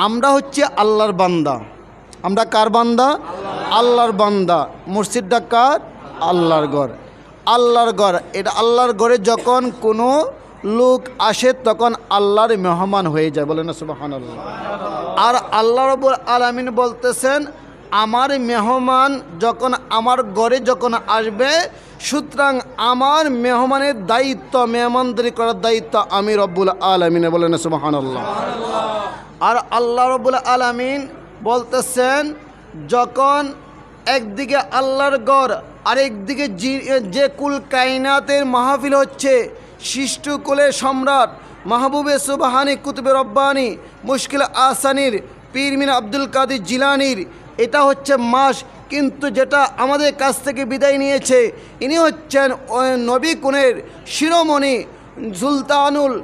আমরা হচ্ছে আল্লাহর বান্দা। আমরা কার বান্দা? আল্লাহর বান্দা। মসজিদটা কার? আল্লাহর ঘর। আল্লাহর ঘর, এটা আল্লাহর ঘরে যখন কোনো লোক আসে তখন আল্লাহর মেহমান হয়ে যায়, বলেন না সুবহানাল্লাহ। আর আল্লাহ রাব্বুল আলামিন বলতেছেন, আমার মেহমান যখন আমার ঘরে যখন আসবে, সুতরাং আমার মেহমানের দায়িত্ব, মেহমানদারি করার দায়িত্ব আমি রব্বুল আলামিনের, বলেন না সুবহানাল্লাহ। আর আল্লাহ রাব্বুল আলামিন বলতেছেন, যখন একদিকে আল্লাহর ঘর আরেকদিকে যে কুল কায়নাতের মাহফিল হচ্ছে, সৃষ্টি কুলের সম্রাট মাহবুবে সুবহানি কুতুবে রব্বানি মুশকিল আসানির পীর মির আব্দুল কাদের জিলানির এটা হচ্ছে মাস, কিন্তু যেটা আমাদের কাছ থেকে বিদায় নিয়েছে ইনি হচ্ছেন নবী কুনের শিরোমণি সুলতানুল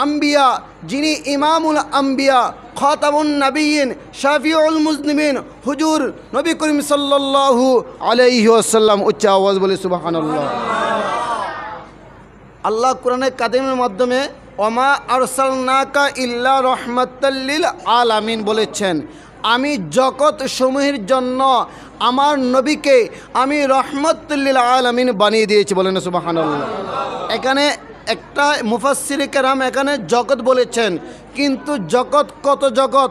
আম্বিয়া, যিনি ইমামুল আম্বিয়া, খাতামুন নবিয়্যিন, শাফিউল মুজনিমিন, হুজুর নবী করিম সাল্লাল্লাহু আলাইহি ওয়াসাল্লাম। উচ্চ আওয়াজ বলে সুবহানাল্লাহ। আল্লাহ কোরআনে কাদিমের মাধ্যমে ওমা আরসালনাকা ইল্লা রাহমাতাল লিল আলামিন বলেছেন, আমি জগৎ সমূহের জন্য আমার নবীকে আমি রহমাতুল লিল আলামিন বানিয়ে দিয়েছি, বলেন সুবহানাল্লাহ। এখানে একটা মুফাসসিরে কেরাম এখানে জগৎ বলেছেন, কিন্তু জগৎ কত জগৎ।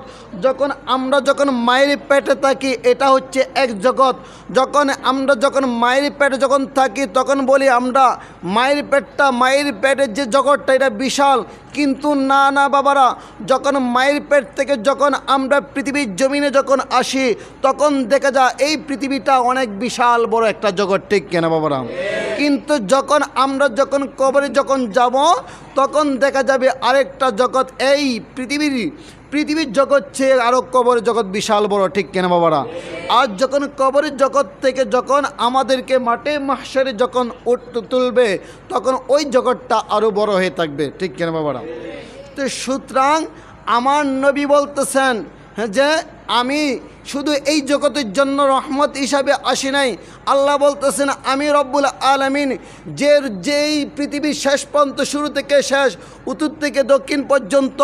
আমরা যখন মায়ের পেটে থাকি এটা হচ্ছে এক জগৎ। যখন মায়ের পেটে যখন থাকি তখন বলি আমরা মায়ের পেটের যে জগৎটা এটা বিশাল, কিন্তু না বাবারা, যখন মায়ের পেট থেকে যখন আমরা পৃথিবীর জমিনে যখন আসি তখন দেখা যায় এই পৃথিবীটা অনেক বিশাল বড় একটা জগৎ, ঠিক কেনা বাবারা। কিন্তু আমরা যখন কবরে যখন যাব তখন দেখা যাবে আরেকটা জগৎ, এই পৃথিবীর জগৎ চেয়ে আরও কবরের জগৎ বিশাল বড়, ঠিক কেনা বাবারা। আর যখন কবরের জগৎ থেকে যখন আমাদেরকে মাঠে মাহশারে যখন তুলবে তখন ওই জগৎটা আরও বড় হয়ে থাকবে, ঠিক কেনা বাবারা। তো সুতরাং আমার নবী বলতেছেন যে আমি শুধু এই জগতের জন্য রহমত হিসাবে আসি নাই। আল্লাহ বলতেছেন, আমি রব্বুল আলামিন যেই পৃথিবীর শেষ পর্যন্ত, শুরু থেকে শেষ, উত্তর থেকে দক্ষিণ পর্যন্ত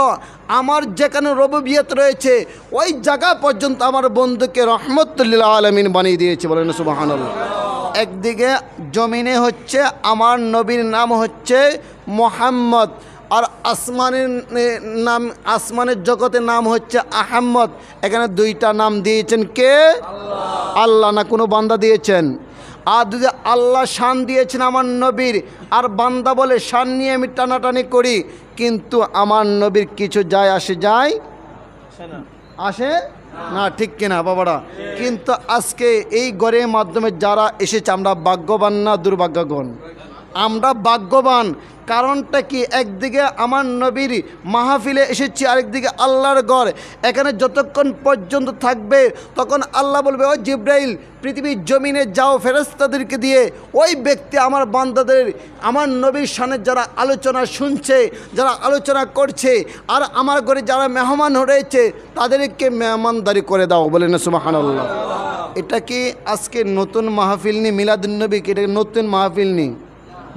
আমার যেখানে রুবুবিয়ত রয়েছে ওই জায়গা পর্যন্ত আমার বন্ধুকে রহমতুল লিল আলামিন বানিয়ে দিয়েছে, বলেন সুবহানাল্লাহ। একদিকে জমিনে হচ্ছে আমার নবীর নাম হচ্ছে মুহাম্মদ, আর আসমানের জগতের নাম হচ্ছে আহম্মদ। এখানে দুইটা নাম দিয়েছেন কে? আল্লাহ। না কোনো বান্দা দিয়েছেন? আর যদি আল্লাহ শান দিয়েছেন আমার নবীর, আর বান্দা বলে শান নিয়ে আমি টানাটানি করি, কিন্তু আমার নবীর কিছু আসে না, ঠিক কিনা বাবারা। কিন্তু আজকে এই ঘরের মাধ্যমে যারা এসেছে আমরা ভাগ্যবান না দুর্ভাগ্যবান? আমরা ভাগ্যবান। কারণটা কি? একদিকে আমার নবীর মাহফিলে এসেছি, আরেকদিকে আল্লাহর ঘর। এখানে যতক্ষণ পর্যন্ত থাকবে তখন আল্লাহ বলবে, ও জিব্রাইল পৃথিবীর জমিনে যাও ফেরেশতাদেরকে দিয়ে ওই ব্যক্তি আমার বান্দাদের আমার নবীর শানে যারা আলোচনা শুনছে, যারা আলোচনা করছে, আর আমার ঘরে যারা মেহমান রয়েছে তাদেরকে মেহমানদারি করে দাও, বলেন সুবহানাল্লাহ। এটা কি আজকে নতুন মাহফিল নি? মিলাদুন্নবী কি এটা নতুন মাহফিল নি?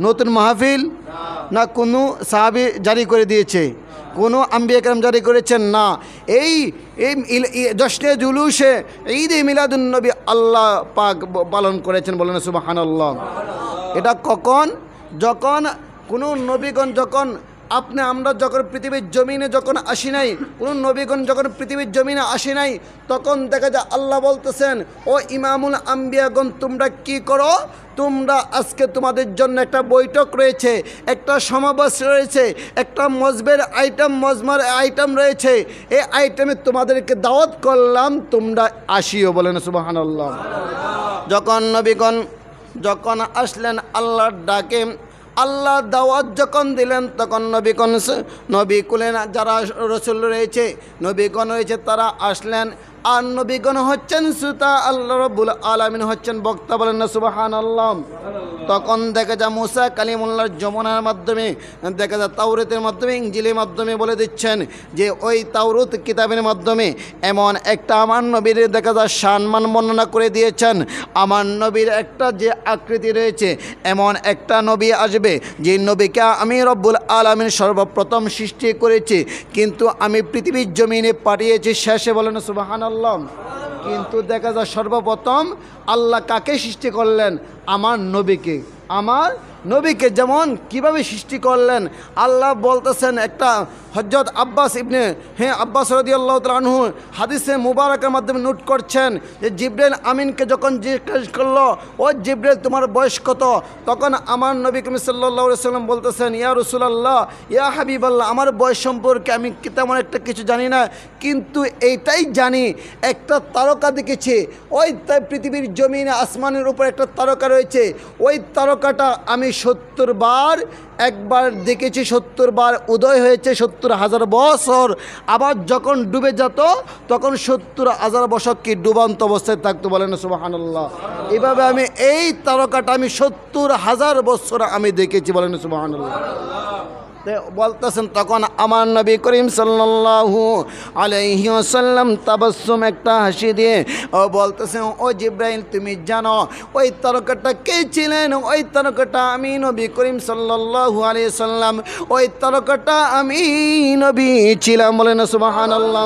নতুন মাহফিল না কোনো সাহাবী জারি করে দিয়েছে, কোনো আম্বিয়া কেরাম জারি করেছেন না। এই জশ্নে জুলুসে ঈদে মিলাদুন্নবী আল্লাহ পাক পালন করেছেন, বলেন সুবহানাল্লাহ। এটা কখন? যখন কোনো নবীগণ আমরা যখন পৃথিবীর জমিনে যখন আসি নাই, কোনো নবীগণ যখন পৃথিবীর জমিনে আসি নাই, তখন দেখা যায় আল্লাহ বলতেছেন, ও ইমামুল আম্বিয়াগণ তোমরা কি করো? তোমরা আজকে তোমাদের জন্য একটা বৈঠক রয়েছে, একটা সমাবেশ রয়েছে, একটা মজমার আইটেম রয়েছে, এই আইটেমে তোমাদেরকে দাওয়াত করলাম, তোমরা আসিও, বলেন সুবহানাল্লাহ। যখন নবীগণ যখন আসলেন আল্লাহর ডাকে, আল্লাহ দাওয়াত যখন দিলেন তখন নবী কুলেন যারা রসুল রয়েছে, নবীগণ রয়েছে, তারা আসলেন। আর নবীগণ হচ্ছেন শ্রোতা, আল্লাহ রাব্বুল আলামিন হচ্ছেন বক্তা। বলেন না সুবহানাল্লাহ। তখন দেখা যায় মুসা কালিমুল্লাহর যমুনার মাধ্যমে, দেখা যায় তাওরাতের মাধ্যমে, ইনজিলের মাধ্যমে বলে দিচ্ছেন যে ওই তাওরাত কিতাবের মাধ্যমে এমন একটা আমার নবীর দেখা যায় সম্মান বর্ণনা করে দিয়েছেন। আমার নবীর একটা যে আকৃতি রয়েছে, এমন একটা নবী আসবে যে নবীকে আমি রব্বুল আলামিন সর্বপ্রথম সৃষ্টি করেছি, কিন্তু আমি পৃথিবীর জমিনে পাঠিয়েছি শেষে। বলেন সুবহানাল্লাহ। কিন্তু দেখা যায় সর্বপ্রথম আল্লাহ কাকে সৃষ্টি করলেন? আমার নবীকে। আমার নবীকে যেমন কিভাবে সৃষ্টি করলেন আল্লাহ বলতেছেন, একটা হযরত আব্বাস রাদিয়াল্লাহু তাআলা আনহু হাদিসে মুবারকের মাধ্যমে নোট করছেন যে জিবরাইল আমিনকে যখন জিজ্ঞেস করলো, ও জিবরাইল তোমার বয়স কত? তখন আমার নবী করিম সাল্লাল্লাহু আলাইহি সাল্লাম বলতেছেন, ইয়া রাসূলুল্লাহ, ইয়া হাবিবাল্লাহ, আমার বয়স সম্পর্কে আমি তেমন একটা কিছু জানি না, কিন্তু এইটাই জানি একটা তারকা দেখেছি, ওই পৃথিবীর জমিনে আসমানের উপর একটা তারকা রয়েছে, ওই তারকাটা আমি 70 বার একবার দেখেছি, 70 বার উদয় হয়েছে 70,000 বছর, আবার যখন ডুবে যেত তখন 70,000 বছর কি ডুবন্ত অবস্থায় থাকতো। বলেন সুবহানাল্লাহ। এইভাবে আমি এই তারকাটা আমি 70,000 বছর আমি দেখেছি। বলেন সুবহানাল্লাহ। বলতেছেন তখন আমার নবী করিম সাল্লাল্লাহু আলাইহি ওয়াসাল্লাম তাবাসসুম একটা হাসি দিয়ে ও বলতেছেন, ও জিবরাইল তুমি জানো ওই তারকাটা কে ছিলেন? ওই তারকাটা আমি নবী করিম সাল্লাল্লাহু আলাইহি ওয়াসাল্লাম, ওই তারকাটা আমি নবী ছিলাম। বলেন সুবহানাল্লাহ।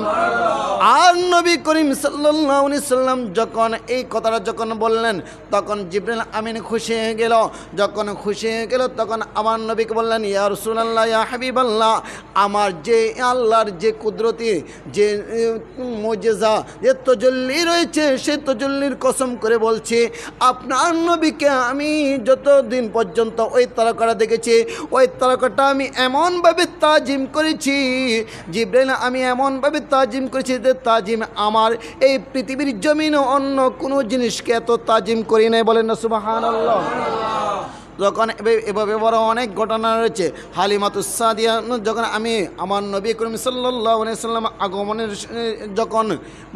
আর নবী করিম সাল্লাল্লাহু আলাইহি ওয়াসাল্লাম যখন এই কথাটা যখন বললেন, তখন জিবরাইল আমিন খুশি হয়ে গেল। যখন খুশি হয়ে গেল তখন আমার নবীকে বললেন, ইয়া রাসূলুল্লাহ, ইয়া হাবিবাল্লাহ, আমার যে আল্লাহর যে কুদরতি যে মুজিজা যে তজল্লি রয়েছে, সে তজল্লির কসম করে বলছি, আপনার নবীকে আমি যতদিন পর্যন্ত ওই তারকাটা দেখেছি, ওই তারকাটা আমি এমনভাবে তাজিম করেছি জিবরাইল, আমি এমনভাবে তাজিম করেছি যে তাজিম আমার এই পৃথিবীর জমিনে অন্য কোনো জিনিসকে এত তাজিম করি নাই। বলেন না সুবহানাল্লাহ। যখন এভাবে বড় অনেক ঘটনা রয়েছে। হালিমাতুস সাদিয়া যখন আমি আমার নবী করিম সাল্লাল্লাহু আলাইহি সাল্লাম আগমনের যখন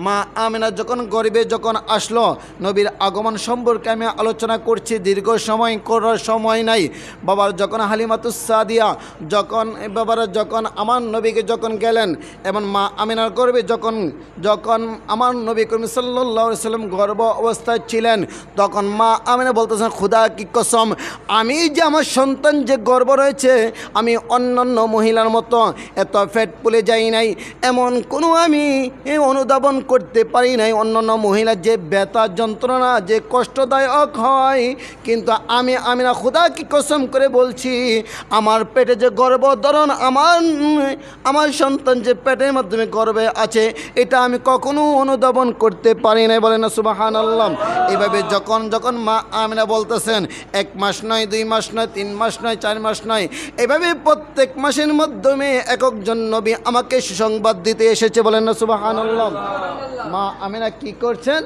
মা আমিনা যখন গর্ভে যখন আসলো, নবীর আগমন সম্পর্কে আমি আলোচনা করছি, দীর্ঘ সময় করার সময় নাই। বাবার যখন হালিমাতুস সাদিয়া যখন আমার নবীকে যখন গেলেন এবং মা আমিনার গর্ভে যখন আমার নবী করিম সাল্লাল্লাহু আলাইহি সাল্লাম গর্ভ অবস্থায় ছিলেন, তখন মা আমিনা বলতেছেন, খুদা কি কসম, আমি যে আমার সন্তান যে গর্ভ রয়েছে, আমি অন্যান্য মহিলার মতো এত ফ্যাট পুলে যাই নাই, এমন কোনো আমি অনুধাবন করতে পারি নাই। অন্যান্য মহিলার যে ব্যথা যন্ত্রণা যে কষ্টদায়ক হয়, কিন্তু আমি না খুদা কি কসম করে বলছি, আমার পেটে যে গর্ভধারণ, আমার সন্তান যে পেটের মাধ্যমে গর্ভে আছে, এটা আমি কখনো অনুধাবন করতে পারি নাই। বলেন না সুবহানাল্লাহ। এভাবে যখন মা আমিনা বলতেছেন, 1 মাস নয়, 2 মাস নয়, 3 মাস নয়, 4 মাস নয়, এভাবে প্রত্যেক মাসের মাধ্যমে একজন নবী আমাকে সুসংবাদ দিতে এসেছে। বলেন না সুবহানাল্লাহ। মা আমিনা কি করছেন?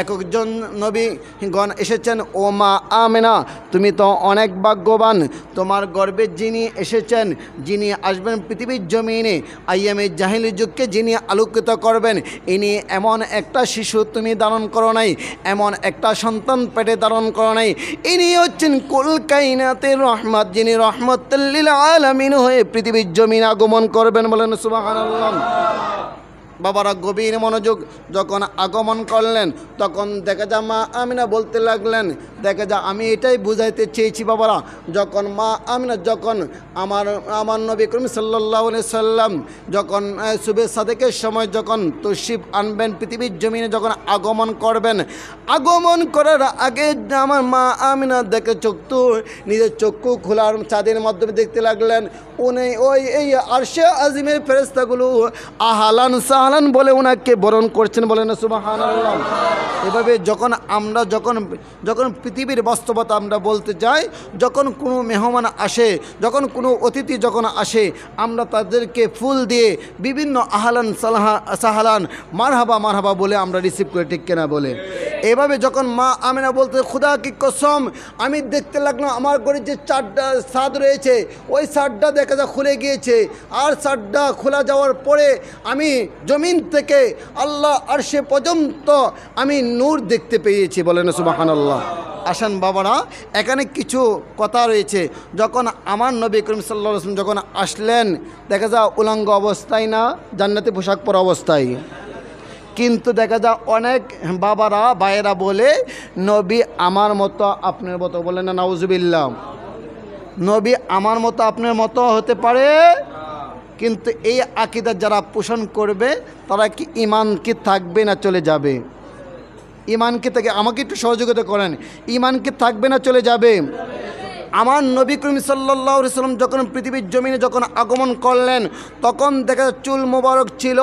একজন নবীগণ এসেছেন, ও মা আমিনা তুমি তো অনেক ভাগ্যবান, তোমার গর্ভে যিনি এসেছেন, যিনি আসবেন পৃথিবীর জমিনে আইয়ামে জাহিলি যুগকে যিনি আলোকিত করবেন, ইনি এমন একটা শিশু তুমি ধারণ করো নাই, এমন একটা সন্তান পেটে ধারণ করো নাই, ইনি হচ্ছেন কুল কায়নাতের রহমত, যিনি রহমতুল লিল আলামিন হয়ে পৃথিবীর জমিনে আগমন করবেন। বলেন সুবহানাল্লাহ। বাবারা গভীর মনোযোগ, যখন আগমন করলেন তখন দেখা যায় মা আমিনা বলতে লাগলেন, দেখা যায় আমি এটাই বুঝাইতে চেয়েছি বাবারা, যখন মা আমিনা যখন আমার নবী করিম সাল্লাল্লাহু আলাইহি সাল্লাম যখন শুবে সাদেকের সময় যখন তশরিফ আনবেন পৃথিবীর জমিনে, যখন আগমন করবেন, আগমন করার আগে আমার মা আমিনা দেখে নিজের চক্ষু খোলার চাঁদের মাধ্যমে দেখতে লাগলেন, উনি এই আরশে আজিমের ফেরেশতাগুলো আহলান সাহলান বলে ওনাকে বরণ করছেন। বলেন না সুবহানাল্লাহ। এভাবে যখন পৃথিবীর বাস্তবতা আমরা বলতে যাই, যখন কোনো মেহমান আসে, যখন কোনো অতিথি যখন আসে, আমরা তাদেরকে ফুল দিয়ে বিভিন্ন আহলান সাহলান মারহাবা বলে আমরা রিসিভ করে, ঠিক কিনা বলে। এভাবে যখন মা আমেনা বলতে খুদা কি কসম, আমি দেখতে লাগলাম আমার ঘরে যে চারটা ছাদ রয়েছে ওই ছাদটা দেখা যায় খুলে গিয়েছে, আর ছাদটা খোলা যাওয়ার পরে আমি জমিন থেকে আল্লাহ আরশে পর্যন্ত আমি নূর দেখতে পেয়েছি। বলেন সুবহানাল্লাহ। আসেন বাবারা, এখানে কিছু কথা রয়েছে। যখন আমার নবী করিম সাল্লাল্লাহু আলাইহি ওয়াসাল্লাম যখন আসলেন, দেখা যায় উলঙ্গ অবস্থায় না, জান্নাতি পোশাক পরা অবস্থায়। কিন্তু দেখা যায় অনেক বাবারা ভাইয়েরা বলে নবী আমার মতো আপনার মতো, বলেন না নাউজুবিল্লাহ, নবী আমার মতো আপনার মতো হতে পারে। কিন্তু এই আকীদা যারা পোষণ করবে তারা কি ইমান কি থাকবে না চলে যাবে? ইমান কি থাকে? আমাকে একটু সহযোগিতা করেন, ইমান কি থাকবে না চলে যাবে? আমার নবী করিম সাল্লাল্লাহু আলাইহি সাল্লাম যখন পৃথিবীর জমিনে যখন আগমন করলেন, তখন দেখা যায় চুল মোবারক ছিল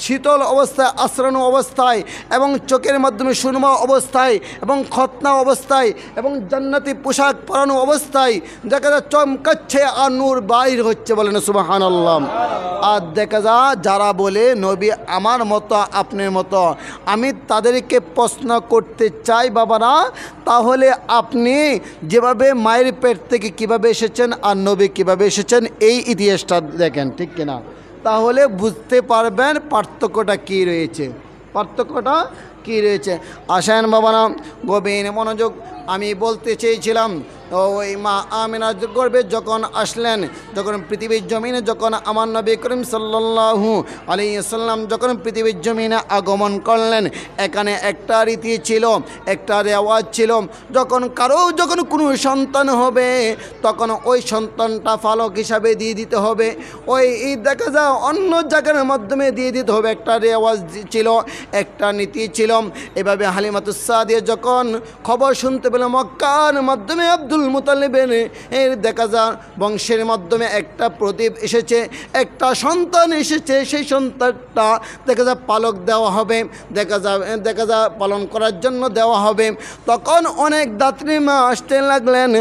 শীতল অবস্থায়, আশ্রানো অবস্থায়, এবং চোখের মাধ্যমে সুরমা অবস্থায়, এবং খতনা অবস্থায়, এবং জান্নাতি পোশাক পরানো অবস্থায় দেখা যায় চমকাচ্ছে আর নূর বাইর হচ্ছে। বলেন সুবহানাল্লাহ। আর দেখা যায় যারা বলে নবী আমার মতো আপনার মতো, আমি তাদেরকে প্রশ্ন করতে চাই বাবারা, তাহলে আপনি যেভাবে মায়ের পেট থেকে কিভাবে এসেছেন আর নবী কিভাবে এসেছেন এই ইতিহাসটা দেখেন, ঠিক কিনা? তাহলে বুঝতে পারবেন পার্থক্যটা কী রয়েছে, পার্থক্যটা কী রয়েছে। আসেন বাবারা, গভীর মনোযোগ। আমি বলতে চেয়েছিলাম ওই মা আমিনার গর্ভে যখন আসলেন, যখন পৃথিবীর জমিনে যখন আমার নবী করিম সাল্লাল্লাহু আলাইহি ওয়াসাল্লাম যখন পৃথিবীর জমিনে আগমন করলেন, এখানে একটা রীতি ছিল, একটা রেওয়াজ ছিল, যখন যখন কোনো সন্তান হবে তখন ওই সন্তানটা ফালক হিসাবে দিয়ে দিতে হবে, ওই দেখা যায় অন্য জায়গার মাধ্যমে দিয়ে দিতে হবে, একটা রেওয়াজ ছিল, একটা নীতি ছিল। এভাবে হালিমাতুস সাদিয়া যখন খবর শুনতে পেল মক্কার মাধ্যমে আব্দুল মুতালিবের এর দেখা যায় বংশের মাধ্যমে একটা প্রদীপ এসেছে, একটা সন্তান এসেছে, সেই সন্তানটা দেখা যায় পালক দেওয়া হবে, দেখা যায় পালন করার জন্য দেওয়া হবে। তখন অনেক দাত্রীমা আসতে লাগলেন,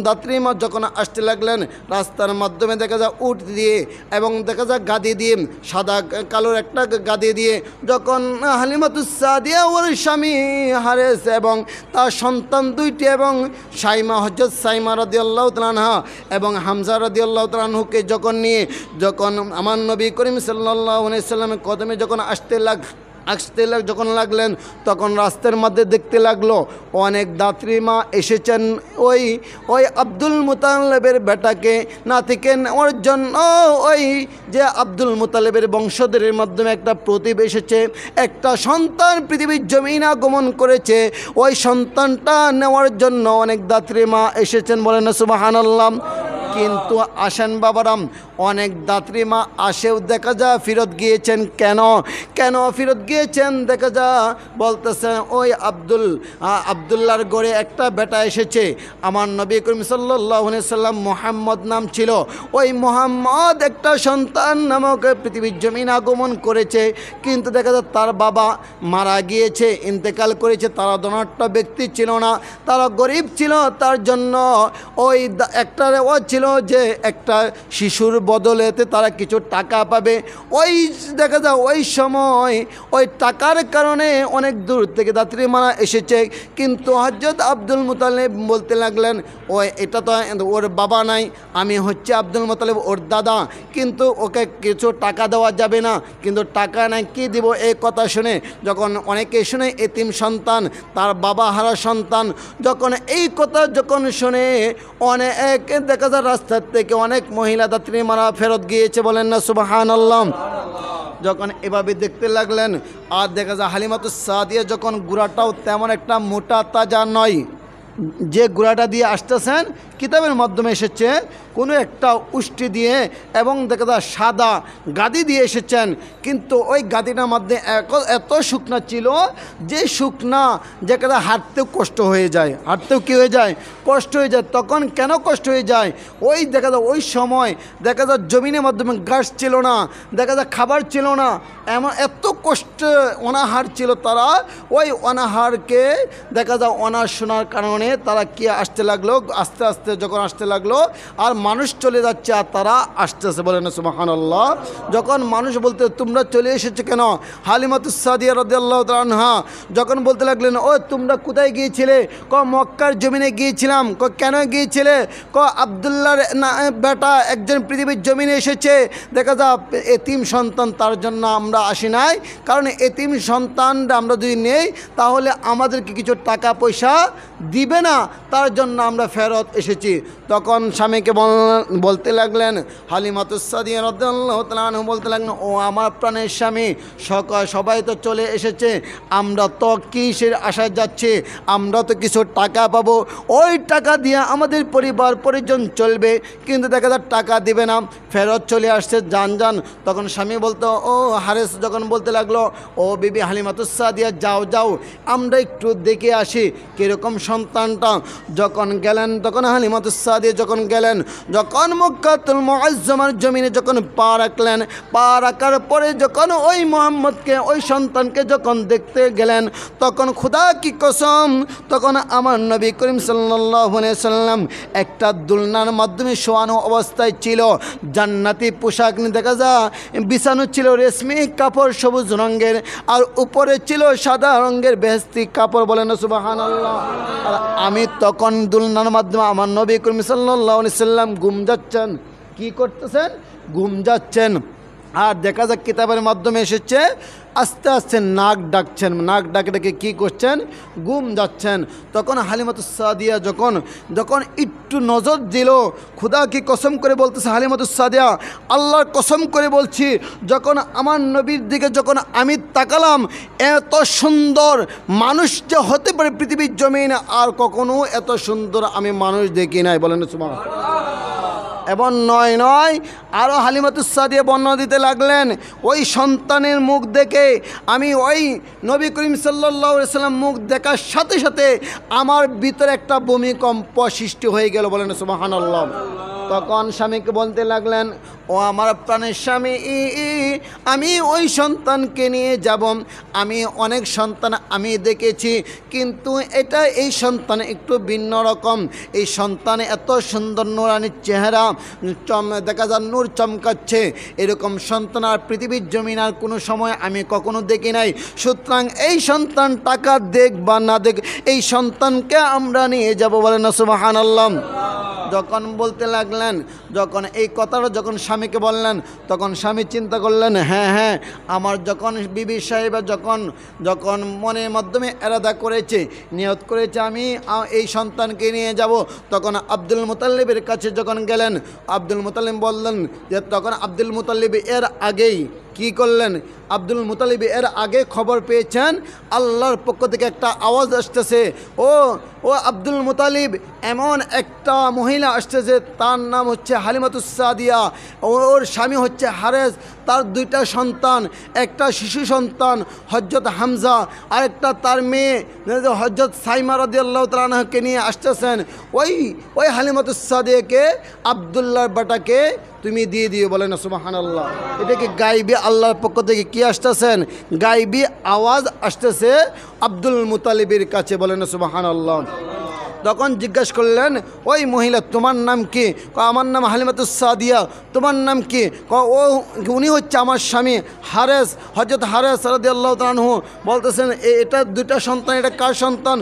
দাত্রীমা যখন আসতে লাগলেন রাস্তার মাধ্যমে দেখা যায় উট দিয়ে এবং দেখা যায় গাদি দিয়ে, সাদা কালোর একটা গাদি দিয়ে, যখন হালিমাতুস সাদিয়া ওর স্বামী হারেস এবং তার সন্তান দুইটি এবং হযরত সাইমা রাদিয়াল্লাহু তাআলা আনহা এবং হামজা রাদিয়াল্লাহু তাআলা আনহুকে যখন নিয়ে যখন আমার নবী করিম সাল্লাল্লাহু আলাইহি ওয়াসাল্লামের কদমে যখন আসতে যখন লাগলেন, তখন রাস্তার মধ্যে দেখতে লাগলো অনেক দাত্রীমা এসেছেন ওই আব্দুল মুতালিবের বেটাকে নাতিকে নেওয়ার জন্য। ওই যে আব্দুল মুতালিবের বংশধরের মাধ্যমে একটা প্রদীপ এসেছে, একটা সন্তান পৃথিবীর জমিনে আগমন করেছে, ওই সন্তানটা নেওয়ার জন্য অনেক দাত্রীমা এসেছেন। বলেন না সুবহানাল্লাহ। কিন্তু আসেন বাবারাম, অনেক দাত্রীমা আসেও দেখা যায় ফেরত গিয়েছেন। কেন ফেরত গিয়েছেন? দেখা যায় বলতেছেন ওই আব্দুল্লাহর গড়ে একটা বেটা এসেছে, আমার নবী করিম সাল্লাল্লাহু আলাইহি সাল্লাম মুহাম্মদ নাম ছিল, ওই মুহাম্মদ একটা সন্তান নামক পৃথিবীর জমিনে আগমন করেছে, কিন্তু দেখা যায় তার বাবা মারা গিয়েছে, ইন্তেকাল করেছে, তারা ধনাঢ্য ব্যক্তি ছিল না, তারা গরিব ছিল, তার জন্য ওই একটা রেওয়াজ ছিল যে একটা শিশুর বদলেতে তারা কিছু টাকা পাবে। ওই দেখা যায় ওই সময় ওই টাকার কারণে অনেক দূর থেকে দাত্রীমারা এসেছে, কিন্তু হযরত আব্দুল মুতালিব বলতে লাগলেন এটা তো ওর বাবা নাই, আমি হচ্ছে আব্দুল মুতালিব ওর দাদা, কিন্তু ওকে কিছু টাকা দেওয়া যাবে না, কিন্তু টাকা নাই কি দিব? এই কথা শুনে যখন অনেকে শুনে এতিম সন্তান, তার বাবা হারা সন্তান, যখন এই কথা যখন শুনে অনেক দেখা যায় রাস্তার থেকে অনেক মহিলা দাত্রীমারা ফেরত গিয়েছে। বলেন না সুবহানাল্লাহ। যখন এভাবে দেখতে লাগলেন, আর দেখা যায় হালিমাতুস সাদিয়া যখন গুড়াটাও তেমন একটা মোটা তাজা নয়, যে গুড়াটা দিয়ে আসতেছেন কিতাবের মাধ্যমে এসেছে কোনো একটা উষ্টি দিয়ে এবং দেখা যায় সাদা গাদি দিয়ে এসেছেন, কিন্তু ওই গাদিটার মধ্যে এত শুকনা ছিল যে শুকনা যেখানে হাঁটতেও কষ্ট হয়ে যায়, হাঁটতেও কী হয়ে যায়? কষ্ট হয়ে যায়। তখন কেন কষ্ট হয়ে যায়? ওই দেখা যায় ওই সময় দেখা যায় জমিনের মাধ্যমে ঘাস ছিল না, দেখা যায় খাবার ছিল না, এত কষ্ট অনাহার ছিল তারা। ওই অনাহারকে দেখা যায় অনাহার শোনার কারণে মানে তারা কি আসতে লাগলো, আস্তে আস্তে যখন আসতে লাগলো আর মানুষ চলে যাচ্ছে আর তারা আসতেছে, বলেন না সুবহানাল্লাহ। যখন মানুষ বলতে তোমরা চলে এসেছো কেন, হালিমাতুস সাদিয়া রাদিয়াল্লাহু তাআলা আনহা যখন বলতে লাগলেন ও তোমরা কোথায় গিয়েছিলে, মক্কার জমিনে গিয়েছিলাম। কেন গিয়েছিলে, আব্দুল্লাহর বেটা একজন পৃথিবীর জমিনে এসেছে, দেখা যা এতিম সন্তান, তার জন্য আমরা আসি নাই, কারণ এতিম সন্তানরা আমরা যদি নেই তাহলে আমাদেরকে কিছু টাকা পয়সা দিবে না, তার জন্য আমরা ফেরত এসেছি। তখন স্বামীকে বলতে লাগলেন, হালিমাতুস সাদিয়া রাদিয়াল্লাহু তাআলা আনহা বলতে লাগলেন, ও আমার প্রাণের স্বামী, সবাই তো চলে এসেছে, আমরা তো কিসের আশায় যাচ্ছি, আমরা তো কিছু টাকা পাবো, ওই টাকা দিয়ে আমাদের পরিবার পরিজন চলবে, কিন্তু দেখা যায় টাকা দিবে না, ফেরত চলে আসছে, যান। তখন স্বামী বলতো, ও হারেস যখন বলতে লাগলো, ও বিবি হালিমাতুস সাদিয়া যাও আমরা একটু দেখে আসি কীরকম সন্তানটা। যখন গেলেন তখন হালিমাতুস সাদিয়া যখন গেলেন, যখন মক্কাতুল মুআজ্জামার জমিনে যখন পা রাখলেন, পা রাখার পরে যখন ওই মুহাম্মদকে, ওই সন্তানকে যখন দেখতে গেলেন, তখন খোদা কি কসম, তখন আমার নবী করিম সাল্লাল্লাহু আলাইহি সাল্লাম একটা দুলনার মাধ্যমে শোয়ানো অবস্থায় ছিল, জান্নাতি পোশাক দেখা যায়, বিছানো ছিল রেশমি কাপড় সবুজ রঙের, আর উপরে ছিল সাদা রঙের বেহেশতি কাপড়, বলেন সুবহানাল্লাহ। আর আমি তখন দুলনার মাধ্যমে আমার নবী করিম সাল্লাল্লাহু আলাইহি সাল্লাম ঘুম যাচ্ছেন, কি করতেছেন, ঘুম যাচ্ছেন। আর দেখা যাক কিতাবের মাধ্যমে এসেছে আস্তে আস্তে নাক ডাকছেন, নাক ডাকে কী করছেন, ঘুম যাচ্ছেন। তখন হালিমাতুস সাদিয়া যখন একটু নজর দিল, খুদা কি কসম করে বলতেছে হালিমাতুস সাদিয়া, আল্লাহর কসম করে বলছি, যখন আমার নবীর দিকে যখন আমি তাকালাম, এত সুন্দর মানুষ যে হতে পারে পৃথিবীর জমিনে আর কখনো এত সুন্দর আমি মানুষ দেখি নাই, বলেন সুবহানাল্লাহ। এবং নয় আরও হালিমাতুস সাদিয়া বর্ণনা দিতে লাগলেন, ওই সন্তানের মুখ দেখে আমি ওই নবী করিম সাল্লাল্লাহু আলাইহি সাল্লাম মুখ দেখার সাথে সাথে আমার ভিতরে একটা ভূমিকম্প সৃষ্টি হয়ে গেল, বলেন সুবহানাল্লাহ। তখন স্বামীকে বলতে লাগলেন, ও আমার প্রাণের স্বামী, আমি ওই সন্তানকে নিয়ে যাব, আমি অনেক সন্তান আমি দেখেছি, কিন্তু এই সন্তান একটু ভিন্ন রকম, এই সন্তানে এত সুন্দর নূরানি চেহারা, দেখা যায় নূর চমকাচ্ছে, এরকম সন্তান আর পৃথিবীর জমিন আর কোনো সময় আমি কখনো দেখি নাই, সুতরাং এই সন্তান টাকা দেখ বা না দেখ, এই সন্তানকে আমরা নিয়ে যাব, বলেন না সুবহানাল্লাহ। যখন বলতে লাগলেন, যখন এই কথাটা যখন স্বামীকে বললেন, তখন স্বামী চিন্তা করলেন, হ্যাঁ আমার যখন বিবি সাহেবা যখন মনের মাধ্যমে এরাদা করেছে, নিয়ত করেছে আমি এই সন্তানকে নিয়ে যাব, তখন আব্দুল মুতাল্লিবের কাছে যখন গেলেন, আব্দুল মুতাল্লিব বললেন যে, তখন আব্দুল মুতাল্লিব এর আগেই কি করলেন, আব্দুল মুতালিব এর আগে খবর পেয়েছেন আল্লাহর পক্ষ থেকে একটা আওয়াজ আসতেছে, ও আব্দুল মুতালিব, এমন একটা মহিলা আসতেছে, তার নাম হচ্ছে হালিমাতুস সাদিয়া, ওর স্বামী হচ্ছে হারেস, তার দুইটা সন্তান, একটা শিশু সন্তান হযরত হামজা, আর একটা তার মেয়ে হযরত সাইমা রাদিয়াল্লাহু তাআলা আনহাকে নিয়ে আসতেছেন, ওই হালিমাতুস সাদিয়াকে আব্দুল্লাহর বেটাকে তুমি দিয়ে দিও, বলেন না সুবহানাল্লাহ। এটাকে গাইবি আল্লাহর পক্ষ থেকে কি আসতেছেন, গাইবি আওয়াজ আসতেছে আব্দুল মুতালিবের কাছে, বলেন না সুবহানাল্লাহ। তখন জিজ্ঞাসা করলেন, ওই মহিলা তোমার নাম কি? আমার নাম হালিমাতুস সাদিয়া। তোমার নাম কি? উনি হচ্ছে আমার স্বামী হারেস, হযরত হারেস রাদিয়াল্লাহু তাআলা আনহু। বলতেছেন এটা দুইটা সন্তান, এটা কার সন্তান?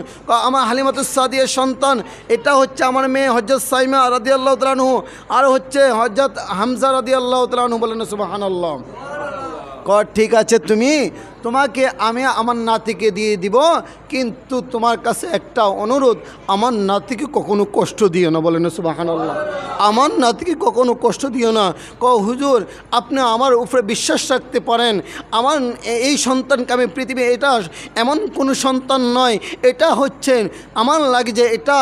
আমার হালিমাতুস সাদিয়ার সন্তান। এটা হচ্ছে আমার মেয়ে হযরত সাইমা রাদিয়াল্লাহু তাআলা আনহু, আর হচ্ছে হযরত হামজা রাদিয়াল্লাহু তাআলা আনহু। বলেন সুবহানাল্লাহ। ঠিক আছে, তোমাকে আমি আমার নাতিকে দিয়ে দিব, কিন্তু তোমার কাছে একটা অনুরোধ, আমার নাতিকে কখনো কষ্ট দিও না, বলেন সুবহানাল্লাহ। আমার নাতিকে কখনো কষ্ট দিও না। হুজুর, আপনি আমার উপরে বিশ্বাস রাখতে পারেন, আমার এই সন্তানকে আমি পৃথিবী, এটা এমন কোনো সন্তান নয়, এটা হচ্ছে আমার লাগে যে এটা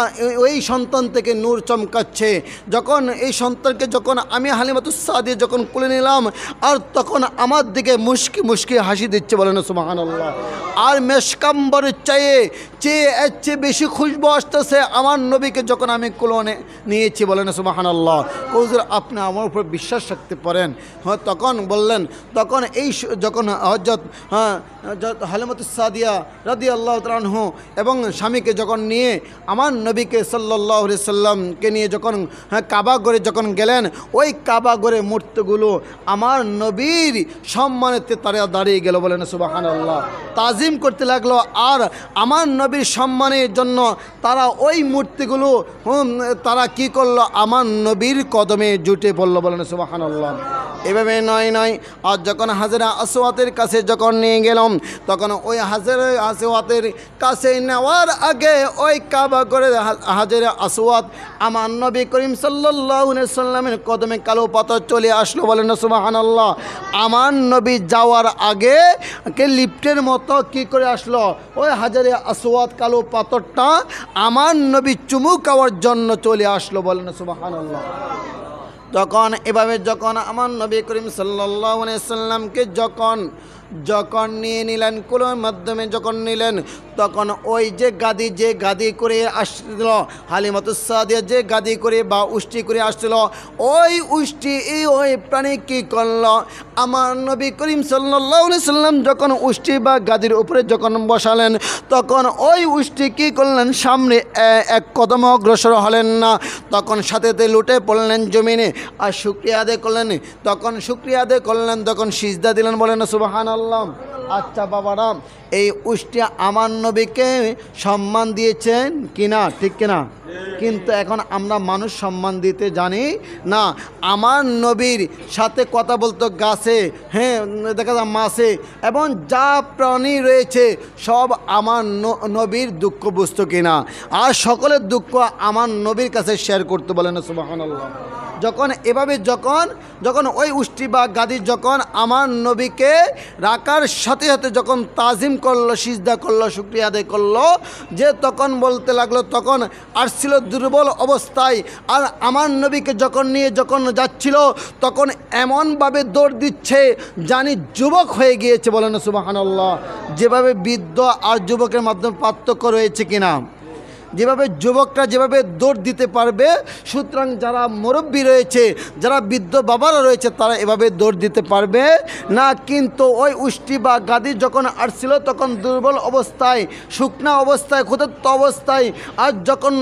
ওই সন্তান থেকে নূর চমকাচ্ছে। যখন এই সন্তানকে যখন আমি হালিমাতুস সাদিয়া যখন কোলে নিলাম, আর তখন আমার দিকে মুস্কি মুস্কি হাসি দিচ্ছে, বলেন বলেন সুবহানাল্লাহ। আর মেশকাম্বরের চেয়ে এর চেয়ে বেশি খুশবু আসতেছে আমার নবীকে যখন আমি কোলে নিয়েছি, বলেন সুবহানাল্লাহ। হুজুর আপনি আমার উপর বিশ্বাস রাখতে পারেন? হ্যাঁ, তখন বললেন, তখন যখন হযরত হালিমাতুস সাদিয়া রাদিয়াল্লাহু তাআলা আনহু এবং স্বামীকে যখন নিয়ে আমার নবীকে সাল্লাল্লাহু আলাইহি সাল্লামকে নিয়ে যখন কাবা ঘরে যখন গেলেন, ওই কাবা ঘরে মূর্তিগুলো আমার নবীর সম্মানেতে তারা দাঁড়িয়ে গেল, বলেন সুবহানাল্লাহ। তাজিম করতে লাগলো, আর আমার নবীর সম্মানের জন্য তারা ওই মূর্তিগুলো তারা কি করলো, আমার নবীর কদমে জুটে পড়লো, বলেন সুবহানাল্লাহ। এভাবে নয়, আর যখন হাজরে আসওয়াতের কাছে যখন নিয়ে গেলাম, তখন ওই হাজরে আসওয়াতের কাছে নেওয়ার আগে ওই কাবা করে হাজরে আসওয়াত আমার নবী করিম সাল্লাল্লাহু আলাইহি সাল্লামের কদমে কালো পাথর চলে আসলো, বলেন সুবহানাল্লাহ। আমার নবী যাওয়ার আগে লিফটের মতো কি করে আসলো, ওই হাজরে আসওয়াত কালো পাথরটা আমার নবী চুমু খাওয়ার জন্য চলে আসলো, বলেন সুবহানাল্লাহ। তখন এভাবে যখন আমার নবী করিম সাল্লাল্লাহু আলাইহি সাল্লামকে যখন নিয়ে নিলেন, কোলের মাধ্যমে যখন নিলেন, তখন ওই যে গাদি করে আসছিল হালিমাতুস সাদিয়া, যে গাদি করে বা উষ্টি করে আসছিল, ওই উষ্টি ওই প্রাণী কী করলো, আমার নবী করিম সাল্লাল্লাহু আলাইহি সাল্লাম যখন উষ্টি বা গাদির উপরে যখন বসালেন, তখন ওই উষ্টি কী করলেন, সামনে এক কদম অগ্রসর হলেন না, তখন সাথেতে লুটে পড়লেন জমিনে আর শুকরিয়া আদায় করলেন। তখন শুকরিয়া আদায় করলেন, তখন সিজদা দিলেন, বলেন সুবহানাল্লাহ। আচ্ছা বাবারা, এই উষ্টি আমার নবীকে সম্মান দিয়েছেন কিনা, ঠিক কিনা? কিন্তু এখন আমরা মানুষ সম্মান দিতে জানি না। আমার নবীর সাথে কথা বলতো গাছে, হ্যাঁ দেখা যায় মাছে, এবং যা প্রাণী রয়েছে সব আমার নবীর দুঃখ বুঝতো কিনা, আর সকলের দুঃখ আমার নবীর কাছে শেয়ার করতে, বলেন সুবহানাল্লাহ। যখন এভাবে যখন ওই উষ্টি বা গাদি যখন আমার নবীকে রাখার সাথে সাথে যখন তাজিম করলো, সিজদা করলো, শুকরিয়া আদায় করলো, যে তখন বলতে লাগলো, তখন আসছিল দুর্বল অবস্থায়, আর আমার নবীকে যখন নিয়ে যখন যাচ্ছিল, তখন এমনভাবে দৌড় দিচ্ছে জানি যুবক হয়ে গিয়েছে, বলেন সুবহানাল্লাহ। যেভাবে বৃদ্ধ আর যুবকের মাধ্যমে পার্থক্য রয়েছে কিনা, যেভাবে যুবকরা যেভাবে দৌড় দিতে পারবে, সুতরাং যারা মুরব্বী রয়েছে, যারা বৃদ্ধ বাবারা রয়েছে, তারা এভাবে দৌড় দিতে পারবে না। কিন্তু ওই উষ্টি বা গাদি যখন আসছিল, তখন দুর্বল অবস্থায়, শুকনা অবস্থায়, ক্ষুধার্ত অবস্থায়, আর যখন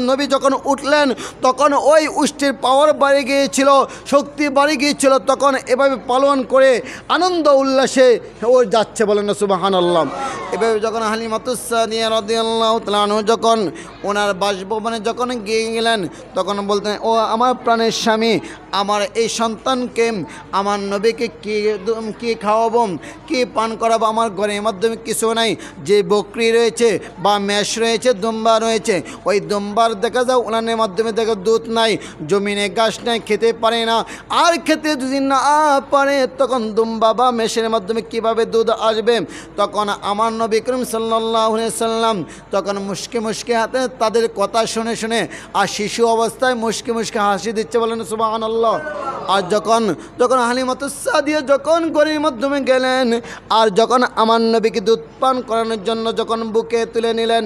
নবী যখন উঠলেন, তখন ওই উষ্টির পাওয়ার বাড়ে গিয়েছিল, শক্তি বাড়ে গিয়েছিল, তখন এভাবে পালন করে আনন্দ উল্লাসে ও যাচ্ছে, বলেন সুবহানাল্লাহ। এভাবে যখন হালিমাতুস সাদিয়া রাদিয়াল্লাহু তাআলা যখন ওনার বাসভবনে যখন গিয়ে গেলেন, তখন বলতেন, ও আমার প্রাণের স্বামী, আমার এই সন্তানকে আমার নবীকে কি খাওয়াবো, কি পান করাবো, আমার ঘরের মাধ্যমে কিছু নাই, যে বকরি রয়েছে বা মেষ রয়েছে, দুম্বা রয়েছে, ওই দুম্বার দেখা যাও উনানের মাধ্যমে দেখা দুধ নাই, জমিনে ঘাস নাই, খেতে পারে না, আর খেতে যদি না পারে, তখন দুম্বা বা মেষের মাধ্যমে কিভাবে দুধ আসবে। তখন আমার নবী করিম সাল্লাল্লাহু আলাইহি সাল্লাম তখন মুশকে হাতে তাদের কথা শুনে আর শিশু অবস্থায় মুশকে হাসি দিচ্ছে, বলেন সুবহানাল্লাহ। আর যখন হালিমাতুস সাদিয়া যখন ঘরের মাধ্যমে গেলেন, আর যখন আমার নবীকে দুধ পান করানোর জন্য যখন বুকে তুলে নিলেন,